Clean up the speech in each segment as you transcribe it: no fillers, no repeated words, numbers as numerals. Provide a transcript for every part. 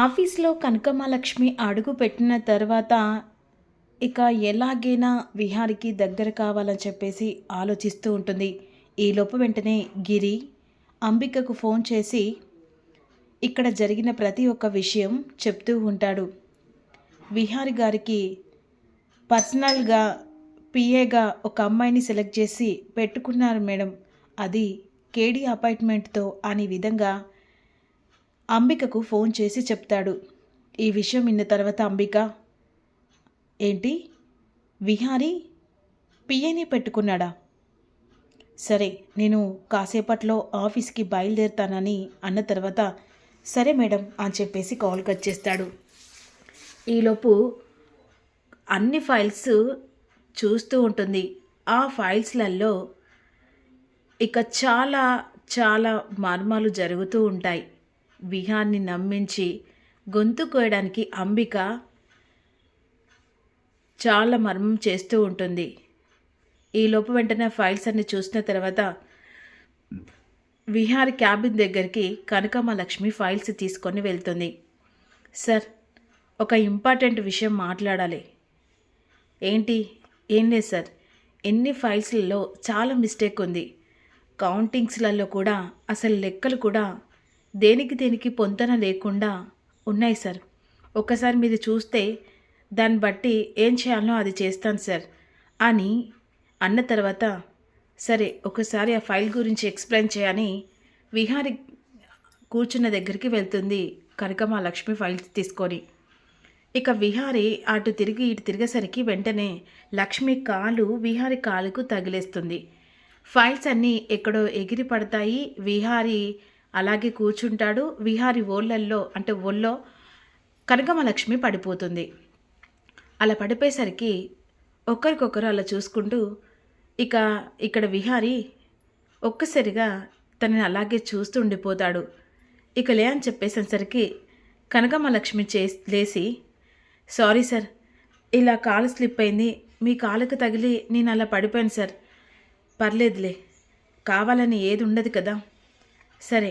ఆఫీస్‌లో కనకమహాలక్ష్మి అడుగు పెట్టిన తర్వాత, ఇక ఎలాగైనా విహారికి దగ్గర కావాలని చెప్పేసి ఆలోచిస్తూ ఉంటుంది. ఈలోపు వెంటనే గిరి అంబికకు ఫోన్ చేసి, ఇక్కడ జరిగిన ప్రతి ఒక్క విషయం చెప్తూ ఉంటాడు. విహారి గారికి పర్సనల్‌గా పీఏగా ఒక అమ్మాయిని సెలెక్ట్ చేసి పెట్టుకున్నారు మేడం. అది కేడీ అపాయింట్మెంట్‌తో అనే విధంగా అంబికకు ఫోన్ చేసి చెప్తాడు. ఈ విషయం విన్న తర్వాత అంబిక, ఏంటి విహారీ పిఏని పెట్టుకున్నాడా? సరే, నేను కాసేపట్లో ఆఫీస్కి బయలుదేరుతానని అన్న తర్వాత, సరే మేడం అని చెప్పేసి కాల్ కట్ చేస్తాడు. ఈలోపు అన్ని ఫైల్స్ చూస్తూ ఉంటుంది. ఆ ఫైల్స్లలో ఇక చాలా చాలా మర్మాలు జరుగుతూ ఉంటాయి. విహాన్ని నమ్మించి గొంతు కోయడానికి అంబిక చాలా మర్మం చేస్తూ ఉంటుంది. ఈలోపు వెంటనే ఫైల్స్ అన్ని చూసిన తర్వాత విహారి క్యాబిన్ దగ్గరికి కనకమహాలక్ష్మి ఫైల్స్ తీసుకొని వెళ్తుంది. సార్, ఒక ఇంపార్టెంట్ విషయం మాట్లాడాలి. ఏంటి? ఏం లేదు సార్, ఎన్ని ఫైల్స్లలో చాలా మిస్టేక్ ఉంది. కౌంటింగ్స్లలో కూడా అసలు లెక్కలు కూడా దేనికి పొంతన లేకుండా ఉన్నాయి సార్. ఒక్కసారి మీరు చూస్తే దాన్ని బట్టి ఏం చేయాలో అది చేస్తాను సార్ అని అన్న తర్వాత, సరే ఒకసారి ఆ ఫైల్ గురించి ఎక్స్ప్లెయిన్ చేయని విహారి కూర్చున్న దగ్గరికి వెళ్తుంది కనకమహాలక్ష్మి ఫైల్స్ తీసుకొని. ఇక విహారి అటు తిరిగి ఇటు తిరిగేసరికి వెంటనే లక్ష్మి కాలు విహారి కాలుకు తగిలేస్తుంది. ఫైల్స్ అన్నీ ఎక్కడో ఎగిరి పడతాయి. విహారి అలాగే కూర్చుంటాడు. విహారి ఒళ్ళో కనకమహాలక్ష్మి పడిపోతుంది. అలా పడిపోయేసరికి ఒకరికొకరు అలా చూసుకుంటూ ఇక్కడ విహారి ఒక్కసారిగా తనని అలాగే చూస్తూ ఉండిపోతాడు. ఇక లే అని చెప్పేసరికి కనకమహాలక్ష్మి లేసి, సారీ సార్, ఇలా కాలు స్లిప్ అయింది, మీ కాలుకు తగిలి నేను అలా పడిపోయాను సార్. పర్లేదులే, కావాలని ఏది ఉండదు కదా. సరే,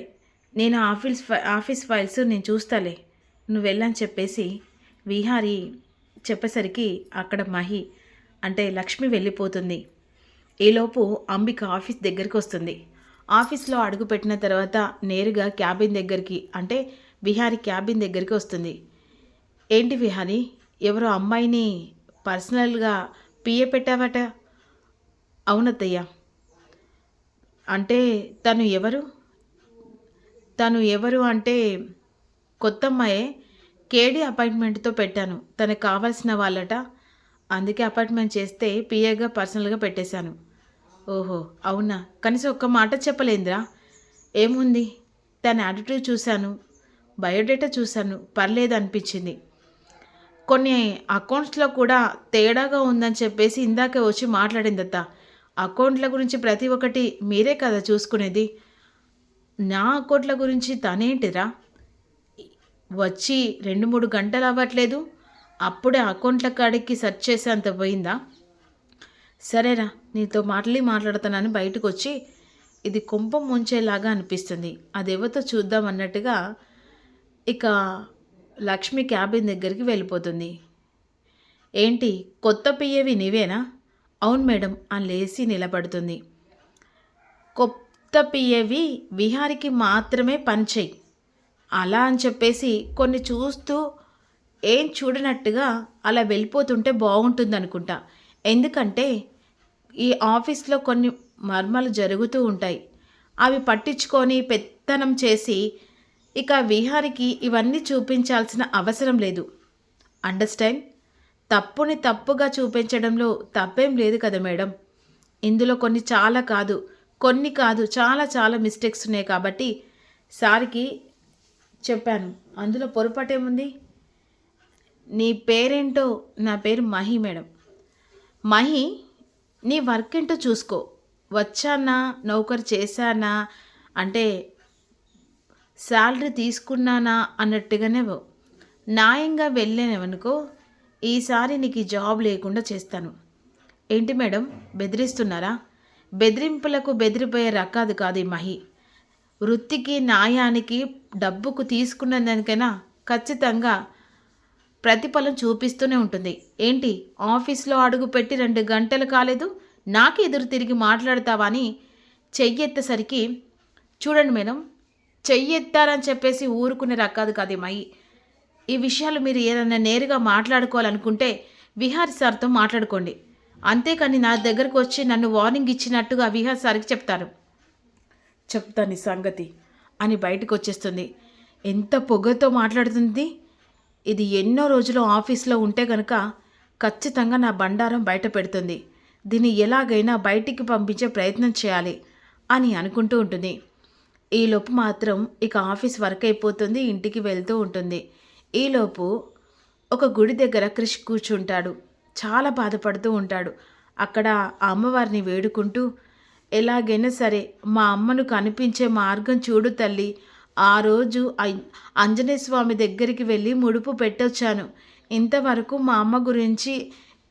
నేను ఆఫీస్ ఫైల్స్ నేను చూస్తాలే, నువ్వు వెళ్ళని చెప్పేసి విహారి చెప్పేసరికి అక్కడ మహి అంటే లక్ష్మి వెళ్ళిపోతుంది. ఈలోపు అంబిక ఆఫీస్ దగ్గరికి వస్తుంది. ఆఫీస్లో అడుగు పెట్టిన తర్వాత నేరుగా క్యాబిన్ దగ్గరికి అంటే విహారి క్యాబిన్ దగ్గరికి వస్తుంది. ఏంటి విహారి, ఎవరో అమ్మాయిని పర్సనల్గా పిఏ పెట్టావట? అవునత్తయ్య. అంటే తను ఎవరు అంటే కొత్త అమ్మాయే, కేడీ అపాయింట్మెంట్తో పెట్టాను. తనకు కావాల్సిన వాళ్ళట, అందుకే అపాయింట్మెంట్ చేస్తే పిఏగా పర్సనల్గా పెట్టేశాను. ఓహో అవునా, కనీసం ఒక్క మాట చెప్పలేదురా? ఏముంది, తన యాటిట్యూడ్ చూశాను, బయోడేటా చూశాను, పర్లేదు అనిపించింది. కొన్ని అకౌంట్స్లో కూడా తేడాగా ఉందని చెప్పేసి ఇందాకే వచ్చి మాట్లాడిందత్త. అకౌంట్ల గురించి ప్రతి ఒక్కటి మీరే కదా చూసుకునేది. నా అకౌంట్ల గురించి తనేంటిరా, వచ్చి 2-3 గంటలు అవ్వట్లేదు, అప్పుడే అకౌంట్ల కాడికి సెర్చ్ చేసేంత పోయిందా? సరేరా, నీతో మాట్లాడుతానని బయటకు వచ్చి ఇది కొంపం ముంచేలాగా అనిపిస్తుంది, అదేవతో చూద్దాం అన్నట్టుగా ఇక లక్ష్మి క్యాబిన్ దగ్గరికి వెళ్ళిపోతుంది. ఏంటి, కొత్త పిఏవి నీవేనా? అవును మేడం అని లేచి నిలబడుతుంది. కొత్త పిఏవి విహారికి మాత్రమే పనిచేయి అలా అని చెప్పేసి కొన్ని చూస్తూ ఏం చూడనట్టుగా అలా వెళ్ళిపోతుంటే బాగుంటుంది అనుకుంటా. ఎందుకంటే ఈ ఆఫీస్లో కొన్ని మర్మాలు జరుగుతూ ఉంటాయి, అవి పట్టించుకొని పెత్తనం చేసి ఇక విహారికి ఇవన్నీ చూపించాల్సిన అవసరం లేదు. అండర్స్టాండ్? తప్పుని తప్పుగా చూపించడంలో తప్పేం లేదు కదా మేడం. ఇందులో కొన్ని కాదు చాలా చాలా మిస్టేక్స్ ఉన్నాయి కాబట్టి సార్కి చెప్పాను, అందులో పొరపాటేముంది? నీ పేరేంటో? నా పేరు మహి మేడం. మహి, నీ వర్క్ ఏంటో చూసుకో. వచ్చానా, నౌకరు చేశానా, అంటే శాలరీ తీసుకున్నానా అన్నట్టుగానే న్యాయంగా వెళ్ళానేవనుకో, ఈసారి నీకు జాబ్ లేకుండా చేస్తాను. ఏంటి మేడం, బెదిరిస్తున్నారా? బెదిరింపులకు బెదిరిపోయే రకాదు కాదు ఈ మహి. వృత్తికి న్యాయానికి డబ్బుకు తీసుకున్న దానికైనా ఖచ్చితంగా ప్రతిఫలం చూపిస్తూనే ఉంటుంది. ఏంటి ఆఫీస్లో అడుగుపెట్టి 2 గంటలు కాలేదు, నాకే ఎదురు తిరిగి మాట్లాడతావా అని చెయ్యెత్తేసరికి, చూడండి మేడం, చెయ్యెత్తారని చెప్పేసి ఊరుకునే రకాదు కాదు మై. ఈ విషయాలు మీరు ఏదైనా నేరుగా మాట్లాడుకోవాలనుకుంటే విహారి సార్తో మాట్లాడుకోండి. అంతేకాని నా దగ్గరకు వచ్చి నన్ను వార్నింగ్ ఇచ్చినట్టుగా విహారి సార్కి చెప్తాను ఈ సంగతి అని బయటకు వచ్చేస్తుంది. ఎంత పొగతో మాట్లాడుతుంది. ఇది ఎన్నో రోజులు ఆఫీస్లో ఉంటే కనుక ఖచ్చితంగా నా బండారం బయట పెడుతుంది. దీన్ని ఎలాగైనా బయటికి పంపించే ప్రయత్నం చేయాలి అని అనుకుంటూ ఉంటుంది. ఈలోపు మాత్రం ఇక ఆఫీస్ వర్క్ అయిపోతుంది, ఇంటికి వెళ్తూ ఉంటుంది. ఈలోపు ఒక గుడి దగ్గర క్రిష్ కూర్చుంటాడు. చాలా బాధపడుతూ ఉంటాడు. అక్కడ ఆ అమ్మవారిని వేడుకుంటూ, ఎలాగైనా సరే మా అమ్మను కనిపించే మార్గం చూడు తల్లి. ఆ రోజు ఆంజనేయ స్వామి దగ్గరికి వెళ్ళి ముడుపు పెట్టొచ్చాను. ఇంతవరకు మా అమ్మ గురించి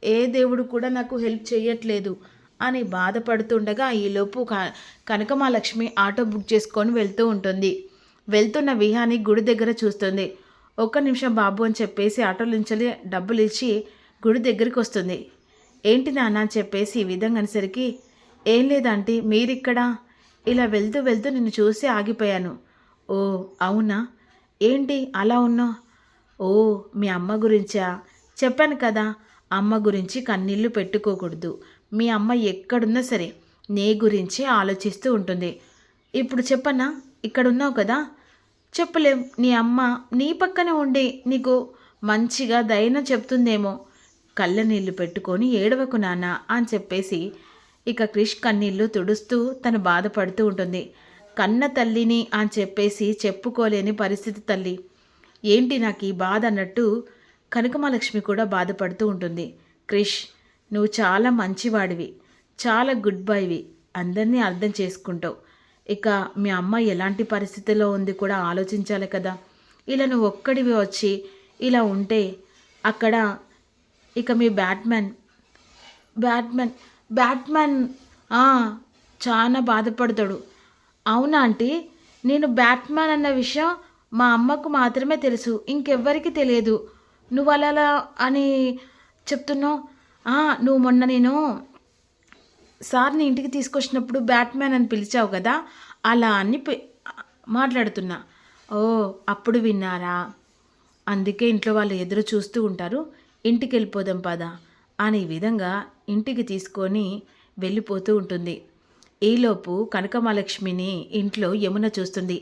ఏ దేవుడు కూడా నాకు హెల్ప్ చేయట్లేదు అని బాధపడుతుండగా ఈలోపు కనకమాలక్ష్మి ఆటో బుక్ చేసుకొని వెళ్తూ ఉంటుంది. వెళ్తున్న విహాని గుడి దగ్గర చూస్తుంది. 1 నిమిషం బాబు అని చెప్పేసి ఆటోలో నుంచి డబ్బులు ఇచ్చి గుడి దగ్గరికి వస్తుంది. ఏంటి నాన్న అని చెప్పేసి ఈ విధంగా అనేసరికి, ఏం లేదంటే మీరిక్కడ, ఇలా వెళ్తూ వెళ్తూ నిన్ను చూసి ఆగిపోయాను. ఓ అవునా, ఏంటి అలా ఉన్నావు? ఓ మీ అమ్మ గురించా? చెప్పాను కదా, అమ్మ గురించి కన్నీళ్లు పెట్టుకోకూడదు. మీ అమ్మ ఎక్కడున్నా సరే నీ గురించి ఆలోచిస్తూ ఉంటుంది. ఇప్పుడు చెప్పన్నా, ఇక్కడున్నావు కదా, చెప్పలేం. నీ అమ్మ నీ పక్కనే ఉండి నీకు మంచిగా ధైర్యం చెప్తుందేమో. కళ్ళ నీళ్లు పెట్టుకొని ఏడవకు నాన్న అని చెప్పేసి ఇక క్రిష్ కన్నీళ్లు తుడుస్తూ తను బాధపడుతూ ఉంటుంది. కన్న తల్లిని అని చెప్పేసి చెప్పుకోలేని పరిస్థితి తల్లి. ఏంటి నాకు ఈ బాధ అన్నట్టు కనకమాలక్ష్మి కూడా బాధపడుతూ ఉంటుంది. క్రిష్, నువ్వు చాలా మంచివాడివి, చాలా గుడ్ బాయ్వి, అందరినీ అర్థం చేసుకుంటావు. ఇక మీ అమ్మ ఎలాంటి పరిస్థితిలో ఉంది కూడా ఆలోచించాలి కదా. ఇలా నువ్వు ఒక్కడివి వచ్చి ఇలా ఉంటే అక్కడ ఇక మీ బ్యాట్మెన్ చాలా బాధపడతాడు. అవునా ఆంటీ, నేను బ్యాట్మెన్ అన్న విషయం మా అమ్మకు మాత్రమే తెలుసు, ఇంకెవ్వరికి తెలియదు. నువ్వు అలా అని చెప్తున్నావు. నువ్వు మొన్న నేను సార్ని ఇంటికి తీసుకొచ్చినప్పుడు బ్యాట్మెన్ అని పిలిచావు కదా, అలా అని మాట్లాడుతున్నా. ఓ అప్పుడు విన్నారా? అందుకే ఇంట్లో వాళ్ళు ఎదురు చూస్తూ ఉంటారు. ఇంటికి వెళ్ళిపోదాం పద అనే విధంగా ఇంటికి తీసుకొని వెళ్ళిపోతూ ఉంటుంది. ఈలోపు కనకమహాలక్ష్మిని ఇంట్లో యమున చూస్తుంది.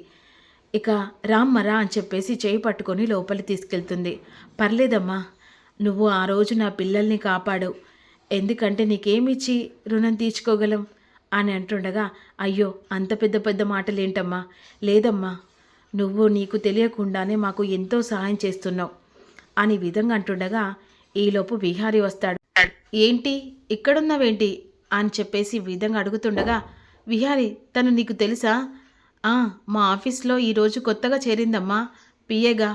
ఇక రామ్మరా అని చెప్పేసి చేయి పట్టుకొని లోపలి తీసుకెళ్తుంది. పర్లేదమ్మా, నువ్వు ఆ రోజు నా పిల్లల్ని కాపాడు, ఎందుకంటే నీకేమిచ్చి రుణం తీర్చుకోగలం అని అంటుండగా, అయ్యో అంత పెద్ద పెద్ద మాటలేంటమ్మా, లేదమ్మా, నువ్వు నీకు తెలియకుండానే మాకు ఎంతో సహాయం చేస్తున్నావు అని విధంగా అంటుండగా ఈలోపు విహారీ వస్తాడు. ఏంటి ఇక్కడున్నావేంటి అని చెప్పేసి విధంగా అడుగుతుండగా, విహారీ తను నీకు తెలుసా? మా ఆఫీస్లో ఈరోజు కొత్తగా చేరిందమ్మా పిఏగా.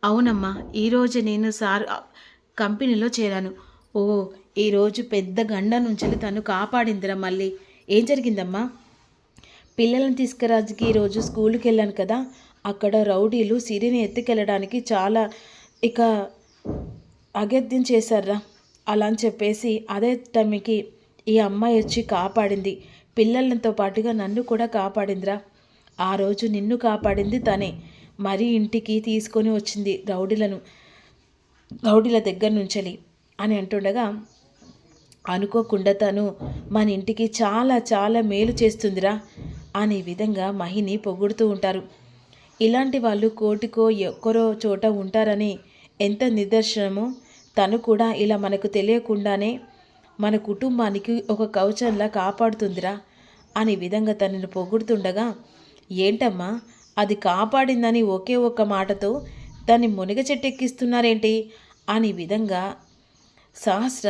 అవునమ్మా, ఈరోజు నేను సార్ కంపెనీలో చేరాను. ఓ ఈరోజు పెద్ద గండ నుంచి తను కాపాడిందిరా. మళ్ళీ ఏం జరిగిందమ్మా? పిల్లలను తీసుకురాజుకి ఈరోజు స్కూల్కి వెళ్ళాను కదా, అక్కడ రౌడీలు సిరిని ఎత్తుకెళ్ళడానికి చాలా ఇక అగత్యం చేశారా. అలా అని చెప్పేసి అదే టైంకి ఈ అమ్మాయి వచ్చి కాపాడింది. పిల్లలతో పాటుగా నన్ను కూడా కాపాడిందిరా. ఆ రోజు నిన్ను కాపాడింది తనే. మరీ ఇంటికి తీసుకొని వచ్చింది రౌడీల దగ్గర నుంచి అని అంటుండగా, అనుకోకుండా తను మన ఇంటికి చాలా చాలా మేలు చేస్తుందిరా అనే విధంగా మహిని పొగుడుతూ ఉంటారు. ఇలాంటి వాళ్ళు కోటికో ఎక్కరో చోట ఉంటారని ఎంత నిదర్శనమో. తను కూడా ఇలా మనకు తెలియకుండానే మన కుటుంబానికి ఒక కవచంలా కాపాడుతుందిరా అనే విధంగా తనను పొగుడుతుండగా, ఏంటమ్మా అది కాపాడిందని ఒకే ఒక్క మాటతో దాన్ని మునిగ చెట్టెక్కిస్తున్నారేంటి అనే విధంగా సహస్ర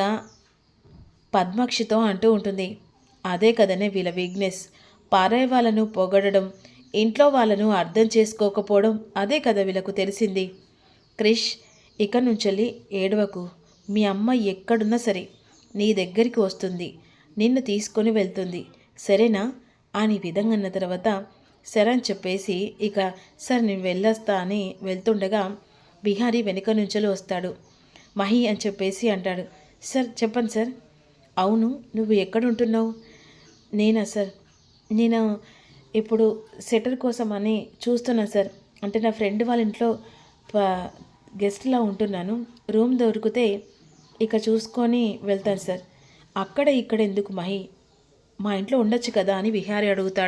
పద్మాక్షితో అంటూ ఉంటుంది. అదే కదనే వీళ్ళ వీక్నెస్, పారాయి వాళ్ళను పొగడడం, ఇంట్లో వాళ్ళను అర్థం చేసుకోకపోవడం, అదే కదా వీళ్ళకు తెలిసింది. క్రిష్, ఇక నుంచి ఏడవకు. మీ అమ్మ ఎక్కడున్నా సరే నీ దగ్గరికి వస్తుంది, నిన్ను తీసుకొని వెళ్తుంది, సరేనా అని విధంగా అన్న తర్వాత సరే అని చెప్పేసి ఇక సరే నేను వెళ్ళొస్తా అని వెళ్తుండగా విహారీ వెనుక నుంచొని వస్తాడు. మహి అని చెప్పేసి అంటాడు. సార్ చెప్పండి సార్. అవును, నువ్వు ఎక్కడుంటున్నావు? నేనా సార్, నేను ఇప్పుడు సెటర్ కోసం అని చూస్తున్నాను సార్. అంటే నా ఫ్రెండ్ వాళ్ళ ఇంట్లో గెస్ట్లా ఉంటున్నాను. రూమ్ దొరికితే ఇక చూసుకొని వెళ్తాను సార్. అక్కడ ఇక్కడ ఎందుకు మహి, మా ఇంట్లో ఉండొచ్చు కదా అని విహారీ అడుగుతాడు.